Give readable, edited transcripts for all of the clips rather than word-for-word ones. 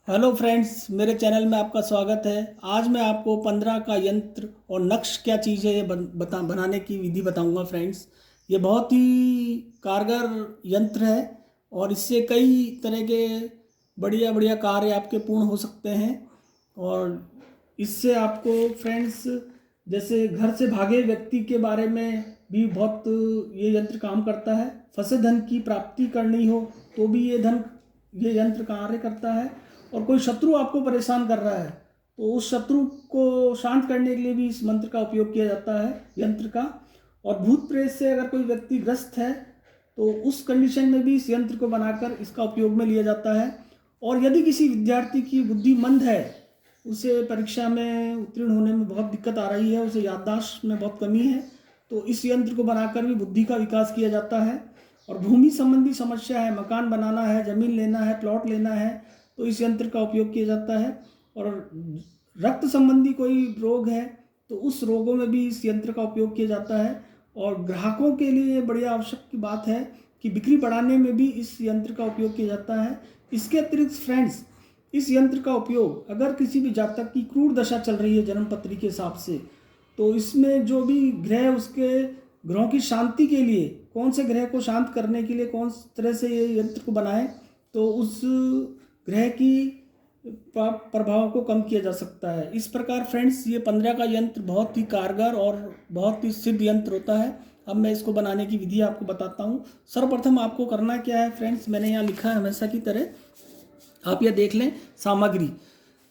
Hello friends, मेरे channel में आपका स्वागत है। आज मैं आपको 15 का यंत्र और नक्श क्या चीज़ है ये बनाने की विधि बताऊंगा फ्रेंड्स। ये बहुत ही कारगर यंत्र है और इससे कई तरह के बढ़िया बढ़िया कार्य आपके पूर्ण हो सकते हैं। और इससे आपको फ्रेंड्स, जैसे घर से भागे व्यक्ति के बारे में भी बहुत ये यंत्र काम करता है। फंसे धन की प्राप्ति करनी हो तो भी ये यंत्र कार्य करता है। और कोई शत्रु आपको परेशान कर रहा है तो उस शत्रु को शांत करने के लिए भी इस मंत्र का उपयोग किया जाता है, यंत्र का। और भूत प्रेत से अगर कोई व्यक्ति ग्रस्त है तो उस कंडीशन में भी इस यंत्र को बनाकर इसका उपयोग में लिया जाता है। और यदि किसी विद्यार्थी की बुद्धि मंद है, उसे परीक्षा में उत्तीर्ण होने में बहुत दिक्कत आ रही है, उसे याददाश्त में बहुत कमी है, तो इस यंत्र को बनाकर भी बुद्धि का विकास किया जाता है। और भूमि संबंधी समस्या है, मकान बनाना है, जमीन लेना है, प्लॉट लेना है, तो इस यंत्र का उपयोग किया जाता है। और रक्त संबंधी कोई रोग है तो उस रोगों में भी इस यंत्र का उपयोग किया जाता है। और ग्राहकों के लिए बड़ी आवश्यक की बात है कि बिक्री बढ़ाने में भी इस यंत्र का उपयोग किया जाता है। इसके अतिरिक्त फ्रेंड्स, इस यंत्र का उपयोग अगर किसी भी जातक की क्रूर दशा चल रही है जन्म पत्री के हिसाब से, तो इसमें जो भी ग्रह, उसके ग्रहों की शांति के लिए कौन से ग्रह को शांत करने के लिए कौन तरह से ये यंत्र को बनाएं, तो उस ग्रह की प्रभाव को कम किया जा सकता है। इस प्रकार फ्रेंड्स, ये 15 का यंत्र बहुत ही कारगर और बहुत ही सिद्ध यंत्र होता है। अब मैं इसको बनाने की विधि आपको बताता हूँ। सर्वप्रथम आपको करना क्या है फ्रेंड्स, मैंने यहाँ लिखा है हमेशा की तरह, आप यह देख लें। सामग्री: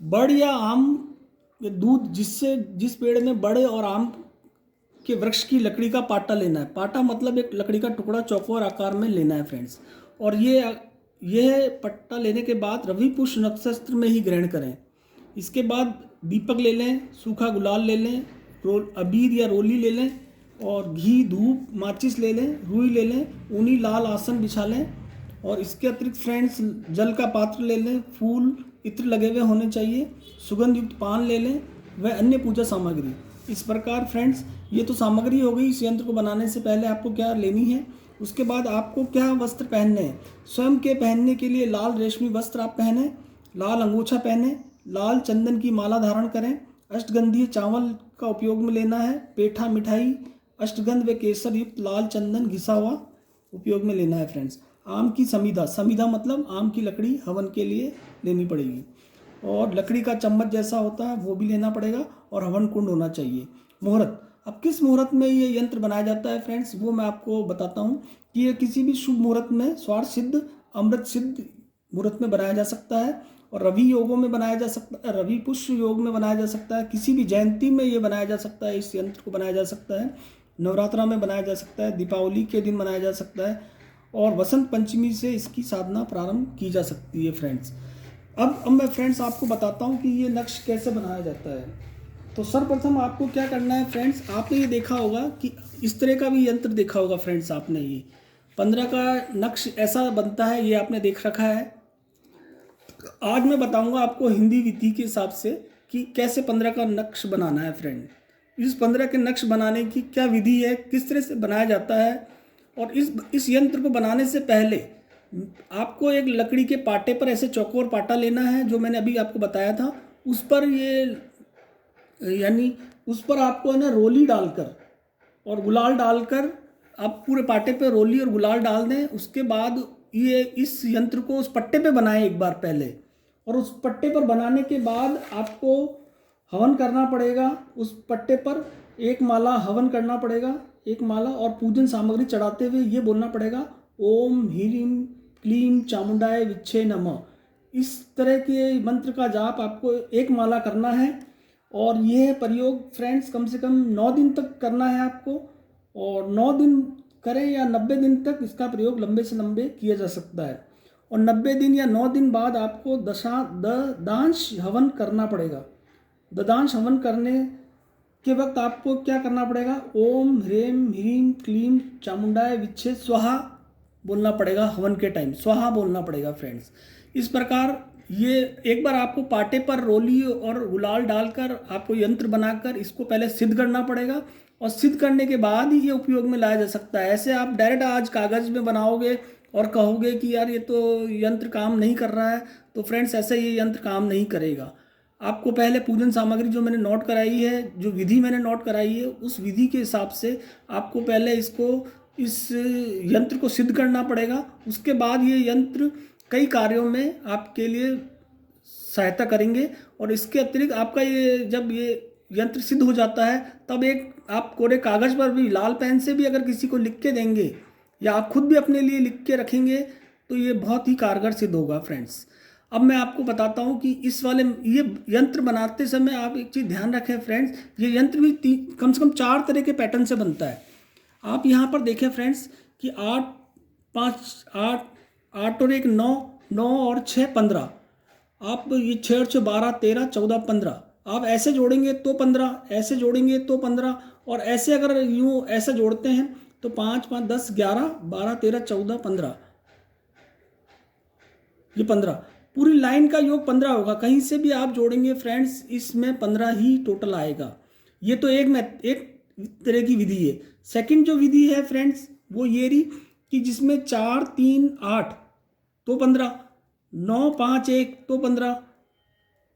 बड़ या आम के दूध, जिस पेड़ में बड़े और आम के वृक्ष की लकड़ी का पाटा लेना है। पाटा मतलब एक लकड़ी का टुकड़ा चौकोर आकार में लेना है फ्रेंड्स। और यह पट्टा लेने के बाद रवि पुष्य नक्षत्र में ही ग्रहण करें। इसके बाद दीपक ले लें, सूखा गुलाल ले लें, अबीर या रोली ले लें, और घी, धूप, माचिस ले लें, रुई ले लें, ऊनी लाल आसन बिछा लें। और इसके अतिरिक्त फ्रेंड्स, जल का पात्र ले लें, फूल इत्र लगे हुए होने चाहिए, सुगंध युक्त पान ले लें, वह अन्य पूजा सामग्री। इस प्रकार फ्रेंड्स, ये तो सामग्री हो गई। इस यंत्र को बनाने से पहले आपको क्या लेनी है, उसके बाद आपको क्या वस्त्र पहनने हैं। स्वयं के पहनने के लिए लाल रेशमी वस्त्र आप पहने, लाल अंगोछा पहने, लाल चंदन की माला धारण करें। अष्टगंधीय चावल का उपयोग में लेना है। पेठा, मिठाई, अष्टगंध व केसर युक्त लाल चंदन घिसा हुआ उपयोग में लेना है फ्रेंड्स। आम की समीधा, समीधा मतलब आम की लकड़ी हवन के लिए लेनी पड़ेगी। और लकड़ी का चम्मच जैसा होता है वो भी लेना पड़ेगा। और हवन कुंड होना चाहिए। मुहूर्त: अब किस मुहूर्त में ये यंत्र बनाया जाता है फ्रेंड्स, वो मैं आपको बताता हूँ कि ये किसी भी शुभ मुहूर्त में, स्वार्थ सिद्ध, अमृत सिद्ध मुहूर्त में बनाया जा सकता है। और रवि योगों में बनाया जा सकता है, रवि पुष्य योग में बनाया जा सकता है, किसी भी जयंती में ये बनाया जा सकता है। इस यंत्र को बनाया जा सकता है। नवरात्रा में बनाया जा सकता है, दीपावली के दिन बनाया जा सकता है, और वसंत पंचमी से इसकी साधना प्रारंभ की जा सकती है फ्रेंड्स। अब मैं फ्रेंड्स आपको बताता हूँ कि ये नक्श कैसे बनाया जाता है। तो सर्वप्रथम आपको क्या करना है फ्रेंड्स, आपने ये देखा होगा कि इस तरह का भी यंत्र देखा होगा फ्रेंड्स आपने। ये 15 का नक्श ऐसा बनता है, ये आपने देख रखा है। आज मैं बताऊंगा आपको हिंदी विधि के हिसाब से कि कैसे 15 का नक्श बनाना है फ्रेंड। इस 15 के नक्श बनाने की क्या विधि है, किस तरह से बनाया जाता है। और इस यंत्र को बनाने से पहले आपको एक लकड़ी के पाटे पर ऐसे चौकोर पाटा लेना है, जो मैंने अभी आपको बताया था। उस पर यानी उस पर आपको है ना रोली डालकर और गुलाल डालकर आप पूरे पाटे पे रोली और गुलाल डाल दें। उसके बाद ये इस यंत्र को उस पट्टे पे बनाएं एक बार पहले। और उस पट्टे पर बनाने के बाद आपको हवन करना पड़ेगा। उस पट्टे पर एक माला हवन करना पड़ेगा, एक माला, और पूजन सामग्री चढ़ाते हुए ये बोलना पड़ेगा, ओम ह्रीं क्लीं चामुंडाय विच्छे नमः। इस तरह के मंत्र का जाप आपको एक माला करना है। और यह प्रयोग फ्रेंड्स कम से कम 9 दिन तक करना है आपको। और 9 दिन करें या 90 दिन तक इसका प्रयोग लंबे से लंबे किया जा सकता है। और 90 दिन या 9 दिन बाद आपको ददांश हवन करना पड़ेगा। ददांश हवन करने के वक्त आपको क्या करना पड़ेगा, ओम ह्रीं ह्रीं क्लीं चामुंडाय विच्छे स्वाहा बोलना पड़ेगा। हवन के टाइम स्वाहा बोलना पड़ेगा फ्रेंड्स। इस प्रकार ये एक बार आपको पाटे पर रोली और गुलाल डालकर आपको यंत्र बनाकर इसको पहले सिद्ध करना पड़ेगा। और सिद्ध करने के बाद ही ये उपयोग में लाया जा सकता है। ऐसे आप डायरेक्ट आज कागज़ में बनाओगे और कहोगे कि यार ये तो यंत्र काम नहीं कर रहा है, तो फ्रेंड्स ऐसे ये यंत्र काम नहीं करेगा। आपको पहले पूजन सामग्री जो मैंने नोट कराई है, जो विधि मैंने नोट कराई है, उस विधि के हिसाब से आपको पहले इस यंत्र को सिद्ध करना पड़ेगा। उसके बाद ये यंत्र कई कार्यों में आपके लिए सहायता करेंगे। और इसके अतिरिक्त आपका ये जब ये यंत्र सिद्ध हो जाता है, तब एक आप कोरे कागज़ पर भी लाल पेन से भी अगर किसी को लिख के देंगे या आप खुद भी अपने लिए लिख के रखेंगे, तो ये बहुत ही कारगर सिद्ध होगा फ्रेंड्स। अब मैं आपको बताता हूँ कि इस वाले ये यंत्र बनाते समय आप एक चीज़ ध्यान रखें फ्रेंड्स, ये यंत्र भी कम से कम 4 तरह के पैटर्न से बनता है। आप यहाँ पर देखें फ्रेंड्स कि 8 5 8 8 और 1 9 9 और 6 15, आप ये 6 और 6 12 13 14 15, आप ऐसे जोड़ेंगे तो 15, ऐसे जोड़ेंगे तो 15, और ऐसे अगर यूँ ऐसे जोड़ते हैं तो 5 5 10 11 12 13 14 15, ये 15, पूरी लाइन का योग 15 होगा। कहीं से भी आप जोड़ेंगे फ्रेंड्स, इसमें 15 ही टोटल आएगा। ये तो एक तरह की विधि है। सेकंड जो विधि है फ्रेंड्स, वो ये रही कि जिसमें 4 3 8 तो 15, 9 5 1 तो 15,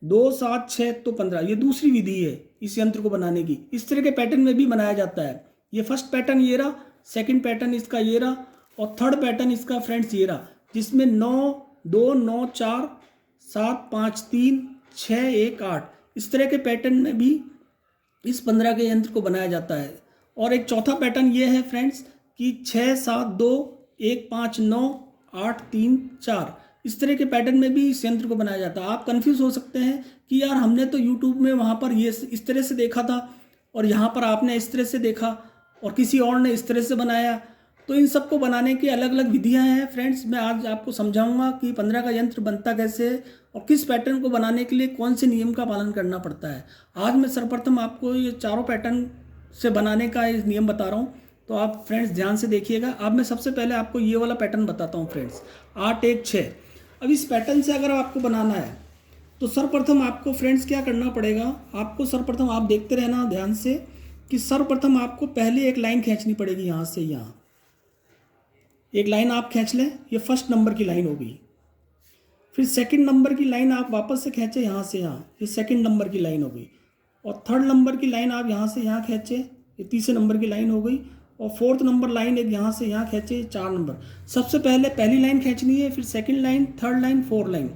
2 7 6 तो 15, ये दूसरी विधि है इस यंत्र को बनाने की। इस तरह के पैटर्न में भी बनाया जाता है। ये फर्स्ट पैटर्न ये रहा, सेकंड पैटर्न इसका ये रहा, और थर्ड पैटर्न इसका फ्रेंड्स ये रहा, जिसमें 9 2 9 4 7 5 3 6 1 8, इस तरह के पैटर्न में भी इस 15 के यंत्र को बनाया जाता है। और एक चौथा पैटर्न ये है फ्रेंड्स कि 6 7 2 1 5 9 8 3 4, इस तरह के पैटर्न में भी इस यंत्र को बनाया जाता है। आप कंफ्यूज हो सकते हैं कि यार हमने तो यूट्यूब में वहाँ पर ये इस तरह से देखा था, और यहाँ पर आपने इस तरह से देखा, और किसी और ने इस तरह से बनाया। तो इन सबको बनाने की अलग अलग विधियां हैं फ्रेंड्स। मैं आज आपको समझाऊंगा कि 15 का यंत्र बनता कैसे है और किस पैटर्न को बनाने के लिए कौन से नियम का पालन करना पड़ता है। आज मैं सर्वप्रथम आपको ये चारों पैटर्न से बनाने का एक नियम बता रहा हूँ, तो आप फ्रेंड्स ध्यान से देखिएगा। अब मैं सबसे पहले आपको ये वाला पैटर्न बताता हूँ फ्रेंड्स, 8 1 6। अब इस पैटर्न से अगर आपको बनाना है तो सर्वप्रथम आपको फ्रेंड्स क्या करना पड़ेगा, आपको सर्वप्रथम आप देखते रहना ध्यान से कि सर्वप्रथम आपको पहले एक लाइन खींचनी पड़ेगी। यहाँ से यहाँ एक लाइन आप खींच लें, ये फर्स्ट नंबर की लाइन हो गई। फिर सेकंड नंबर की लाइन आप वापस से खींचे यहाँ से यहाँ, ये सेकंड नंबर की लाइन हो गई। और थर्ड नंबर की लाइन आप यहाँ से यहाँ खींचे, ये तीसरे नंबर की लाइन हो गई। और फोर्थ नंबर लाइन एक यहाँ से यहाँ खींचे, 4 नंबर। सबसे पहले पहली लाइन खींचनी है, फिर second line, third line, fourth line.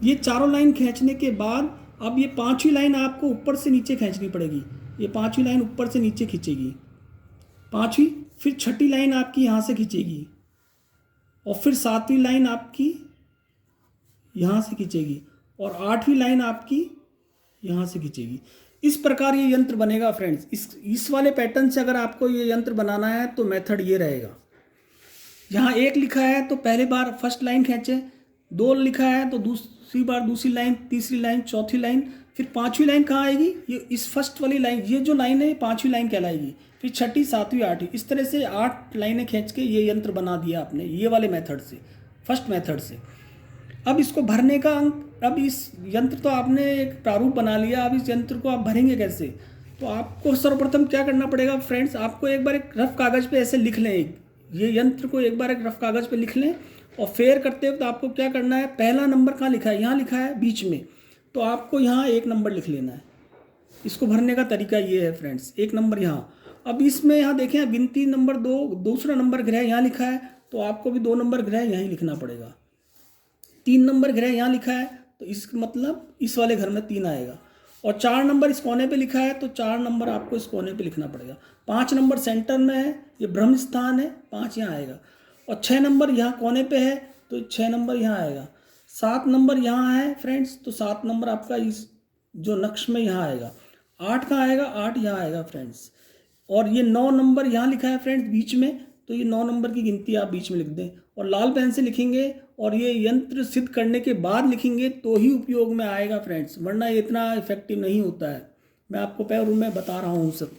ये चारों लाइन खींचने के बाद अब ये 5वीं लाइन आपको ऊपर से नीचे खींचनी पड़ेगी। ये 5वीं लाइन ऊपर से नीचे खींचेगी, 5वीं। फिर 6ठी लाइन आपकी यहाँ से खींचेगी, और फिर 7वीं लाइन आपकी यहाँ से खींचेगी, और 8वीं लाइन आपकी यहाँ से खींचेगी। इस प्रकार ये यंत्र बनेगा फ्रेंड्स। इस वाले पैटर्न से अगर आपको ये यंत्र बनाना है तो मेथड ये रहेगा। यहाँ 1 लिखा है तो पहले बार फर्स्ट लाइन खींचे, 2 लिखा है तो दूसरी बार दूसरी लाइन, तीसरी लाइन, चौथी लाइन। फिर 5वीं लाइन कहाँ आएगी, ये इस फर्स्ट वाली लाइन, ये जो लाइन है 5वीं लाइन कहलाएगी। फिर 6ठी 7वीं 8वीं, इस तरह से 8 लाइनें खींच के ये यंत्र बना दिया आपने ये वाले मेथड से, फर्स्ट मेथड से। अब इसको भरने का अंक, अब इस यंत्र तो आपने एक प्रारूप बना लिया, अब इस यंत्र को आप भरेंगे कैसे। तो आपको सर्वप्रथम क्या करना पड़ेगा फ्रेंड्स, आपको एक बार एक रफ कागज़ पे ऐसे लिख लें, ये यंत्र को एक बार एक रफ कागज़ पे लिख लें। और फेयर करते वक्त आपको क्या करना है, पहला नंबर कहाँ लिखा है, यहाँ लिखा है बीच में, तो आपको यहाँ 1 नंबर लिख लेना है। इसको भरने का तरीका ये है फ्रेंड्स, 1 नंबर यहाँ। अब इसमें यहाँ देखें गिनती नंबर 2, दूसरा नंबर गृह यहाँ लिखा है, तो आपको भी 2 नंबर गृह यहीं लिखना पड़ेगा। 3 नंबर गृह यहाँ लिखा है, तो इसका मतलब इस वाले घर में 3 आएगा। और 4 नंबर इस कोने पे लिखा है, तो 4 नंबर आपको इस कोने पे लिखना पड़ेगा। 5 नंबर सेंटर में है, ये ब्रह्म स्थान है, 5 यहाँ आएगा। और 6 नंबर यहाँ कोने पे है, तो 6 नंबर यहाँ आएगा। 7 नंबर यहाँ है फ्रेंड्स, तो 7 नंबर आपका इस जो नक्श में यहाँ आएगा। 8 कहाँ आएगा, 8 यहाँ आएगा फ्रेंड्स। और ये 9 नंबर यहाँ लिखा है फ्रेंड्स बीच में, तो ये 9 नंबर की गिनती आप बीच में लिख दें और लाल पेन से लिखेंगे। और ये यंत्र सिद्ध करने के बाद लिखेंगे तो ही उपयोग में आएगा फ्रेंड्स, वरना ये इतना इफेक्टिव नहीं होता है। मैं आपको पहले में बता रहा हूँ सब।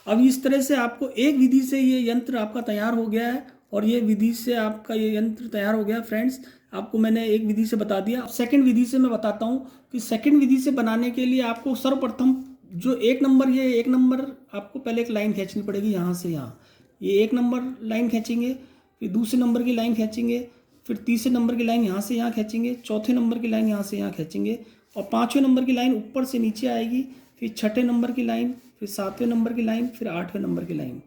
अब इस तरह से आपको एक विधि से ये यंत्र आपका तैयार हो गया है, और ये विधि से आपका ये यंत्र तैयार हो गया फ्रेंड्स। आपको मैंने एक विधि से बता दिया। अब सेकंड विधि से मैं बताता हूँ कि सेकंड विधि से बनाने के लिए आपको सर्वप्रथम जो 1 नंबर, ये 1 नंबर आपको पहले एक लाइन खींचनी पड़ेगी यहाँ से यहाँ। ये 1 नंबर लाइन खींचेंगे, फिर दूसरे नंबर की लाइन खींचेंगे, फिर तीसरे नंबर की लाइन यहाँ से यहाँ खींचेंगे, चौथे नंबर की लाइन यहाँ से यहाँ खींचेंगे और पाँचवें नंबर की लाइन ऊपर से नीचे आएगी, फिर छठे नंबर की लाइन, फिर सातवें नंबर की लाइन, फिर आठवें नंबर की लाइन।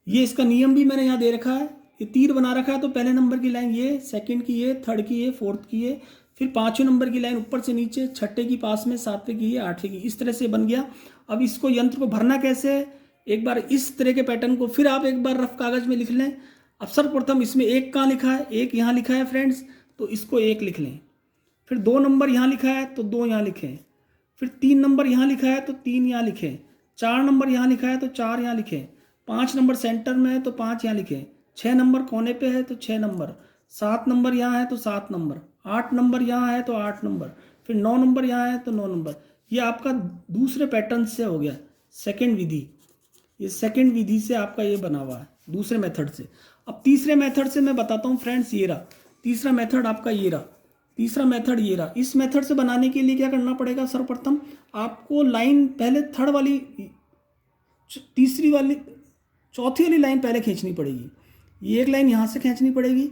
ये इसका नियम भी मैंने यहाँ दे रखा है, ये तीर बना रखा है। तो पहले नंबर की लाइन ये, सेकंड की ये, थर्ड की ये, फोर्थ की ये, फिर पाँचवें नंबर की लाइन ऊपर से नीचे, छठे की पास में, सातवें की ये, आठवें की, इस तरह से बन गया। अब इसको यंत्र को भरना कैसे है, एक बार इस तरह के पैटर्न को फिर आप एक बार रफ कागज में लिख लें। अब सर्वप्रथम इसमें एक कहाँ लिखा है, एक यहाँ लिखा है फ्रेंड्स, तो इसको एक लिख लें। फिर 2 नंबर यहाँ लिखा है तो 2 यहाँ लिखें। फिर 3 नंबर यहाँ लिखा है तो 3 यहाँ लिखें। 4 नंबर यहाँ लिखा है तो 4 यहाँ लिखें। 5 नंबर सेंटर में है तो 5 यहाँ लिखें। 6 नंबर कोने पे है तो 6 नंबर। 7 नंबर यहाँ है तो 7 नंबर। 8 नंबर यहाँ है तो 8 नंबर। फिर 9 नंबर यहाँ है तो 9 नंबर। ये आपका दूसरे पैटर्न से हो गया, सेकेंड विधि। ये सेकेंड विधि से आपका ये बना हुआ है, दूसरे मेथड से। अब तीसरे मेथड से मैं बताता हूँ फ्रेंड्स, ये रहा तीसरा मेथड आपका, ये रहा तीसरा मेथड, ये रहा। इस मेथड से बनाने के लिए क्या करना पड़ेगा, सर्वप्रथम आपको लाइन पहले थर्ड वाली, तीसरी वाली, चौथी वाली लाइन पहले खींचनी पड़ेगी। ये एक लाइन यहाँ से खींचनी पड़ेगी,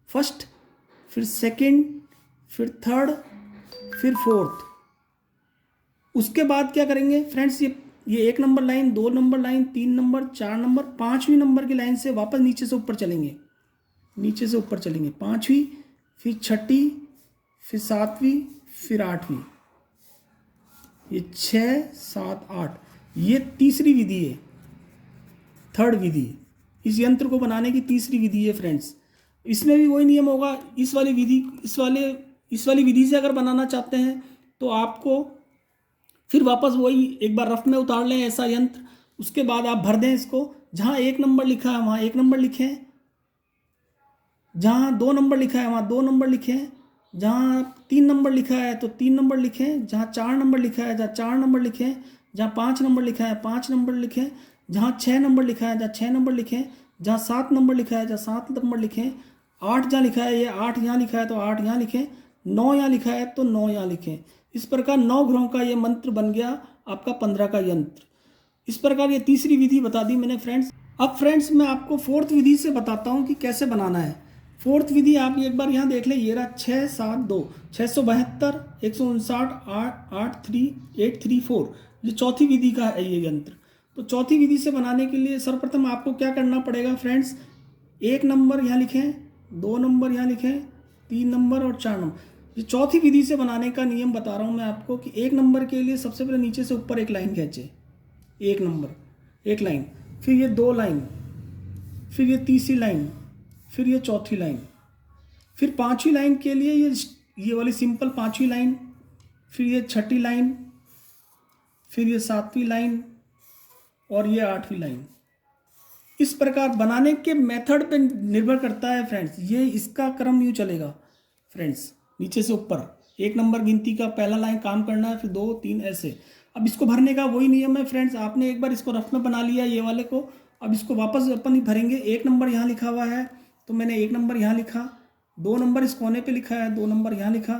फर्स्ट, फिर सेकंड, फिर थर्ड, फिर फोर्थ। उसके बाद क्या करेंगे फ्रेंड्स, ये 1 number line, 2 number line, 3 number, 4 number, 5वीं नंबर की लाइन से वापस नीचे से ऊपर चलेंगे, नीचे से ऊपर चलेंगे, 5वीं, फिर 6ठी, फिर 7वीं, फिर 8वीं। ये 6, 7, 8, ये तीसरी विधि है, थर्ड विधि। इस यंत्र को बनाने की तीसरी विधि है फ्रेंड्स। इसमें भी वही नियम होगा। इस वाली विधि से अगर बनाना चाहते हैं तो आपको फिर वापस वही एक बार रफ में उतार लें ऐसा यंत्र। उसके बाद आप भर दें इसको। जहाँ 1 नंबर लिखा है वहाँ 1 नंबर लिखें, जहाँ 2 नंबर लिखा है वहाँ 2 नंबर लिखें, जहाँ 3 नंबर लिखा है तो 3 नंबर लिखें, जहाँ 4 नंबर लिखा है जहाँ 4 नंबर लिखें, जहाँ 5 नंबर लिखा है 5 नंबर लिखें, जहाँ 6 नंबर लिखा है जहाँ 6 नंबर लिखें, जहाँ 7 नंबर लिखा है जहाँ 7 नंबर लिखें, 8 जहाँ लिखा है ये 8 यहाँ लिखा है तो 8 यहाँ लिखें, 9 यहाँ लिखा है तो 9 यहाँ लिखें। इस प्रकार 9 ग्रहों का ये मंत्र बन गया आपका 15 का यंत्र। इस प्रकार ये तीसरी विधि बता दी मैंने फ्रेंड्स। अब फ्रेंड्स मैं आपको फोर्थ विधि से बताता हूँ कि कैसे बनाना है। फोर्थ विधि आप एक बार यहाँ देख लें, ये रहा 6, 7, 2, 672, 159, 8, 8, 3, 8, 3, 4। ये चौथी विधि का है ये यंत्र। तो चौथी विधि से बनाने के लिए सर्वप्रथम आपको क्या करना पड़ेगा फ्रेंड्स, 1 नंबर यहाँ लिखें, 2 नंबर यहाँ लिखें, 3 नंबर और 4 नंबर। ये चौथी विधि से बनाने का नियम बता रहा हूँ मैं आपको कि 1 नंबर के लिए सबसे पहले नीचे से ऊपर एक लाइन खींचे, 1 नंबर, एक लाइन, फिर ये 2 लाइन, फिर ये तीसरी लाइन, फिर ये चौथी लाइन, फिर 5वीं लाइन के लिए ये वाली सिंपल 5वीं लाइन, फिर ये 6ठी लाइन, फिर ये 7वीं लाइन और ये 8वीं लाइन। इस प्रकार बनाने के मेथड पे निर्भर करता है फ्रेंड्स। ये इसका क्रम यूँ चलेगा फ्रेंड्स, नीचे से ऊपर 1 नंबर गिनती का पहला लाइन काम करना है, फिर 2, 3 ऐसे। अब इसको भरने का वही नियम है फ्रेंड्स। आपने एक बार इसको रफ में बना लिया ये वाले को, अब इसको वापस अपन ही भरेंगे। 1 नंबर यहाँ लिखा हुआ है तो मैंने 1 नंबर यहाँ लिखा, 2 नंबर इस कोने पे लिखा है, 2 नंबर यहाँ लिखा,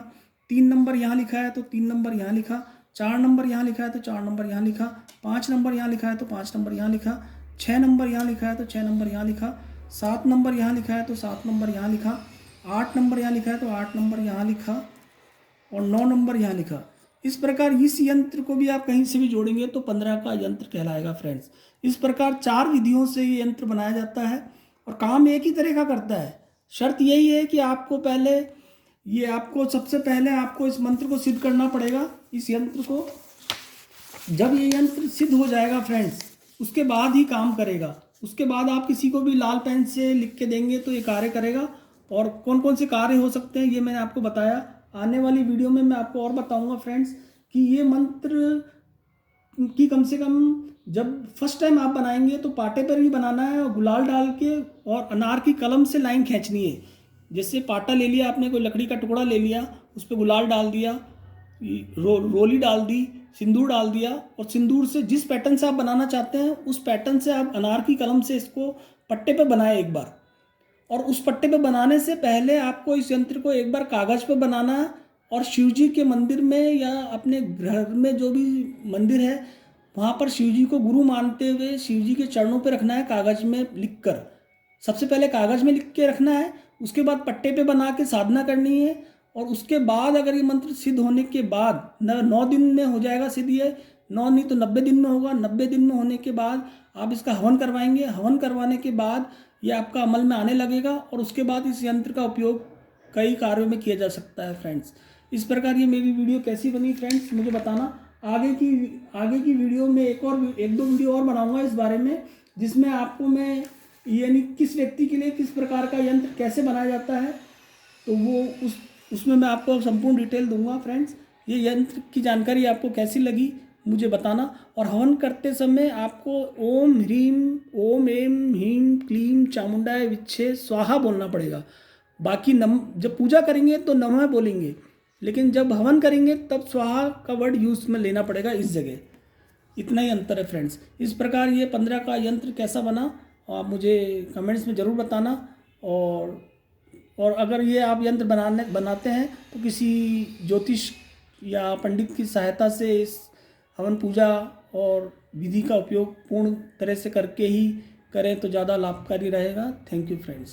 3 नंबर यहाँ लिखा है तो 3 नंबर यहाँ लिखा, 4 नंबर यहाँ लिखा है तो 4 नंबर यहाँ लिखा, 5 नंबर यहाँ लिखा है तो 5 नंबर यहाँ लिखा, 6 नंबर यहाँ लिखा है तो 6 नंबर यहाँ लिखा, 7 नंबर यहाँ लिखा है तो 7 नंबर यहाँ लिखा, 8 नंबर यहाँ लिखा है तो 8 नंबर यहाँ लिखा और 9 नंबर यहाँ लिखा। इस प्रकार इस यंत्र को भी आप कहीं से भी जोड़ेंगे तो 15 का यंत्र कहलाएगा फ्रेंड्स। इस प्रकार 4 विधियों से ये यंत्र बनाया जाता है और काम एक ही तरह का करता है। शर्त यही है कि आपको सबसे पहले आपको इस मंत्र को सिद्ध करना पड़ेगा। इस यंत्र को जब ये यंत्र सिद्ध हो जाएगा फ्रेंड्स, उसके बाद ही काम करेगा। उसके बाद आप किसी को भी लाल पेन से लिख के देंगे तो ये कार्य करेगा। और कौन कौन से कार्य हो सकते हैं ये मैंने आपको बताया। आने वाली वीडियो में मैं आपको और बताऊंगा फ्रेंड्स कि ये मंत्र की कम से कम जब फर्स्ट टाइम आप बनाएंगे तो पाटे पर भी बनाना है और गुलाल डाल के और अनार की कलम से लाइन खींचनी है। जैसे पाटा ले लिया आपने, कोई लकड़ी का टुकड़ा ले लिया, उस पर गुलाल डाल दिया, रोली डाल दी, सिंदूर डाल दिया और सिंदूर से जिस पैटर्न से आप बनाना चाहते हैं उस पैटर्न से आप अनार की कलम से इसको पट्टे पे बनाए एक बार। और उस पट्टे पे बनाने से पहले आपको इस यंत्र को एक बार कागज पे बनाना है और शिव जी के मंदिर में या अपने घर में जो भी मंदिर है वहाँ पर शिव जी को गुरु मानते हुए शिव जी के चरणों पे रखना है, कागज में लिखकर। सबसे पहले कागज में लिख के रखना है उसके बाद पट्टे पे बना के साधना करनी है, और उसके बाद अगर ये मंत्र सिद्ध होने के बाद 9 दिन में हो जाएगा सिद्ध, ये 9 नहीं तो 90 दिन में होगा। 90 दिन में होने के बाद आप इसका हवन करवाएंगे। हवन करवाने के बाद ये आपका अमल में आने लगेगा, और उसके बाद इस यंत्र का उपयोग कई कार्यों में किया जा सकता है फ्रेंड्स। इस प्रकार ये मेरी वीडियो कैसी बनी फ्रेंड्स, मुझे बताना। आगे की वीडियो में एक दो वीडियो और बनाऊंगा इस बारे में, जिसमें आपको मैं यानी किस व्यक्ति के लिए किस प्रकार का यंत्र कैसे बनाया जाता है, तो वो उसमें मैं आपको संपूर्ण डिटेल दूंगा फ्रेंड्स। ये यंत्र की जानकारी आपको कैसी लगी मुझे बताना। और हवन करते समय आपको ओम एम ह्रीम क्लीम चामुंडाय विच्छे स्वाहा बोलना पड़ेगा। बाकी जब पूजा करेंगे तो नमः बोलेंगे, लेकिन जब हवन करेंगे तब स्वाहा का वर्ड यूज में लेना पड़ेगा इस जगह। इतना ही अंतर है फ्रेंड्स। इस प्रकार ये 15 का यंत्र कैसा बना आप मुझे कमेंट्स में ज़रूर बताना। और अगर ये आप यंत्र बनाते हैं तो किसी ज्योतिष या पंडित की सहायता से इस हवन पूजा और विधि का उपयोग पूर्ण तरह से करके ही करें तो ज़्यादा लाभकारी रहेगा। Thank you friends.